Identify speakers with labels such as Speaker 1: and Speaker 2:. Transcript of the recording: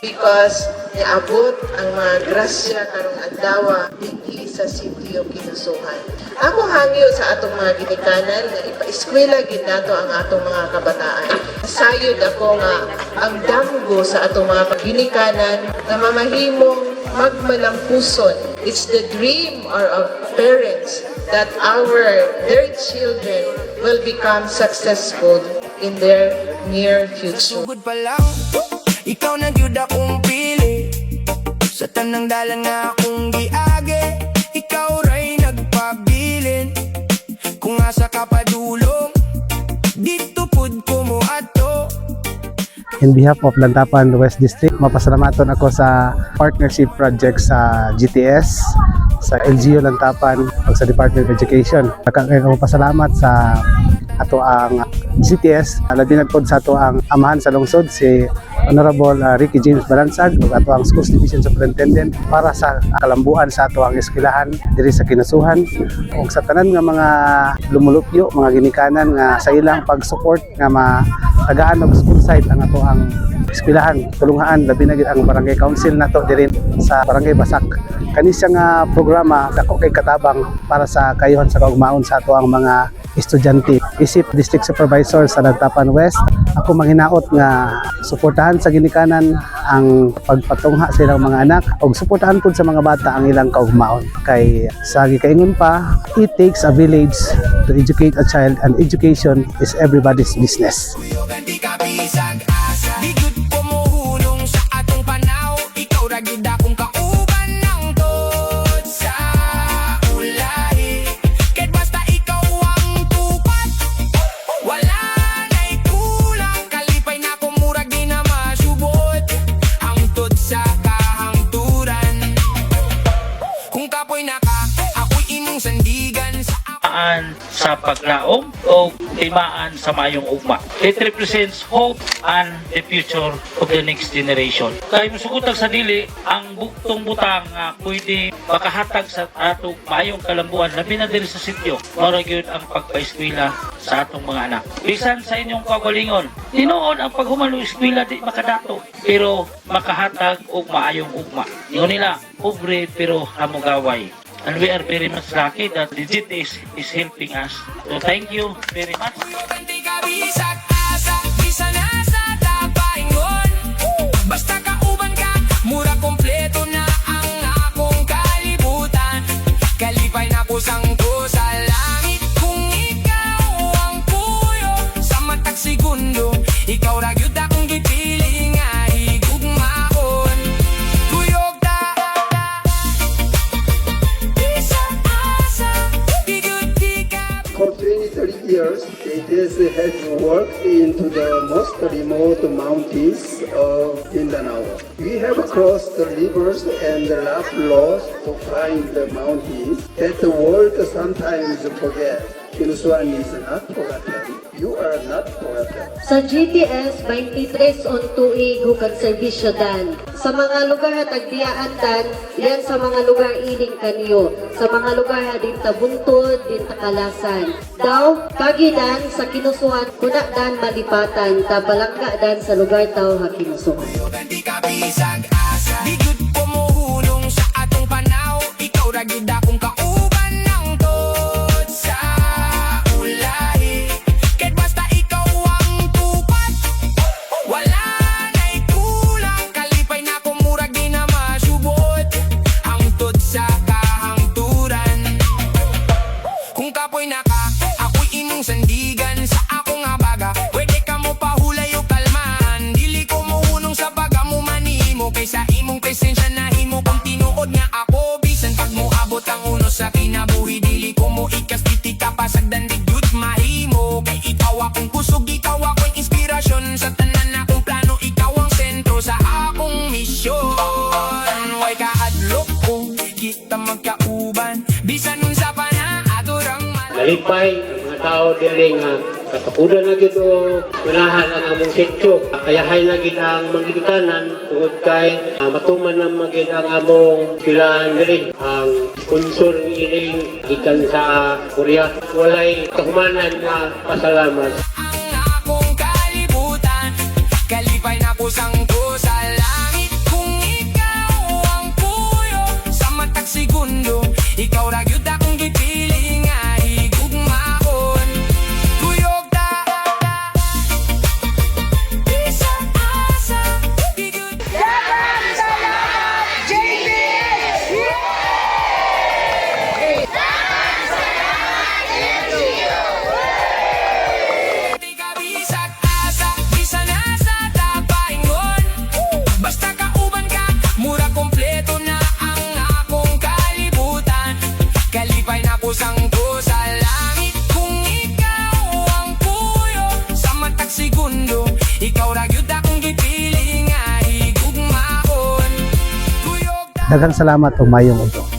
Speaker 1: because niabot ang mga grasya karong adlaw dinhi sa sitio Kinusuhan. Ako hangyo sa atong mga ginikanan nga ipa-eskwela gid nato ang atong mga kabataan. Sayod ako nga ang damgo sa atong mga ginikanan na mamahimong magmalampuson. It's the dream of parents that their children will become successful in their near future.
Speaker 2: Sugod pa lang, ikaw na gyud akong pili. Sa tanang dalan nga akong giage, ikaw ray nagpabilin. Kung asa ka padulong, dito pud ko mo ato.
Speaker 3: In behalf of Lantapan West District, mapasalamaton ako sa partnership project sa GTS, sa LGU Lantapan, ug sa Department of Education. Ako pasalamat sa ato ang GTS, labi nagpod sa ato ang amahan sa lungsod, si Honorable Ricky James Balansag, ug ato ang Schools Division Superintendent para sa kalambuan sa ato ang eskwelahan diri sa Kinusuhan, ug sa tanan nga mga lumulupyo, mga ginikanan nga sa ilang pag-support nga matagaan og school site ang ato ang eskwelahan. Tulungaan labi na gid ang barangay council nato diri sa Barangay Basak. Kani siya nga programa dako kay katabang para sa kayuhan sa kaugmaon sa ato ang mga estudyante. Isip District Supervisor sa Lantapan West, ako manghinaot nga suportahan sa ginikanan ang pagpatungha sa ilang mga anak ug suportahan pud sa mga bata ang ilang kaugmaon. Kay sa gikaingon pa, it takes a village to educate a child, and education is everybody's business.
Speaker 2: Di ka bisag asa, di gud ko mohulong sa atong panaw. Ikaw ra gyud akong kauban ng tod sa ulahi. Kahit basta ikaw ang tupat, wala na'y kulang. Kalipay na ko murag di na masubot, hangtod sa kahangturan. Kung kapoy na ka, ako'y imong sandigan sa
Speaker 4: sa paglaom o timaan sa mayong ugma. It represents hope and the future of the next generation. Kaya musugutag sa dili, ang buktong butang nga pwede makahatag sa atong mayong kalambuan, labi na diri sa sityo, mara gyud ang pagpaeskwela sa atong mga anak. Bisan sa inyong kagalingon, tinuod ang paghumalo eskwela di makadato, pero makahatag og maayong ugma. Ingon nila, pobre pero hamugaway. And we are very much lucky that the GTS is helping us. So thank you very much.
Speaker 2: Di ka bisag asa, isa na sa tapaingon. Basta kauban ka, mura kompleto na ang akong kalibutan. Kalipay na kusang ko sa langit. Kung ikaw ang puyo sa matag segundo, ikaw ra gyud akong gipili nga higugmaon. Kuyog ta bisag asa, di gyud di ka.
Speaker 5: For 23 years, GTS has worked into the most remote mountains of Mindanao. We have crossed the rivers and the rough roads to climb the mountains that the world sometimes forgets. Kinusuhan is not forgotten. You are not forgotten.
Speaker 6: Sa GTS, 23 on tuig hukag serbisyo dan. Sa mga lugar at agdiaan dan, yan sa mga lugar ining kanyo. Sa mga lugar din tabuntod, din takalasan. Daw, kagidan sa Kinusuhan, kuna dan malipatan, tabalangga dan sa lugar tao ha Kinusuhan.
Speaker 2: Di ka bisag asa, di gud ko mohulong sa atong panaw. Ikaw ra gyud akong kauban ng tod sa ulahi. Kahit basta ikaw ang tupat, wala na'y kulang. Kalipay na ko murag di na masubot, hangtod sa kahangturan. Kung kapoy na ka, ako'y imong sandigan sa akong abaga. Pwede ka mo pahulay o kalmahan, dili ko mohunong sa baga mo manimo. Kaysa imong presensya na himo kung tinuod nga ako. Bisan pag mo abot ang uno sa kinabuhi, dili ko mo ikas titi ka pasagdan di gyud mahimo. Kay ikaw akong kusog, ikaw akong inspirasyon. Sa tanan akong plano, ikaw ang sentro sa akong misyon. Way kahadlok ko, kita magkauban, bisan nun sa panaaturang
Speaker 7: Nalipay ang mga tao diri nga katapudan na gid o unahan ang among sityo. Kayahay na gid ang magigitanan tungod kay matuman na magid ang among pilahan diri. Ang sponsor ining gikan sa Korea. Walay kahumanan nga pasalamat.
Speaker 2: ang akong kalibutan. Kalipay na kusang ko sa langit. Ikaw ra gyud akong gipili nga higugmaon. Kuyog ta bisag asa di gyud di ka bisag asa bisa na sa tapaingon. Basta kauban ka mura kompleto na ang akong kalibutan. Kalipay na kusang-ko sa langit kung ikaw ang puyo sa matag segundo. Ikaw ra gyud akong gipili nga higugmaon. Kuyog ta
Speaker 3: Daghang salamat ug mayong udto.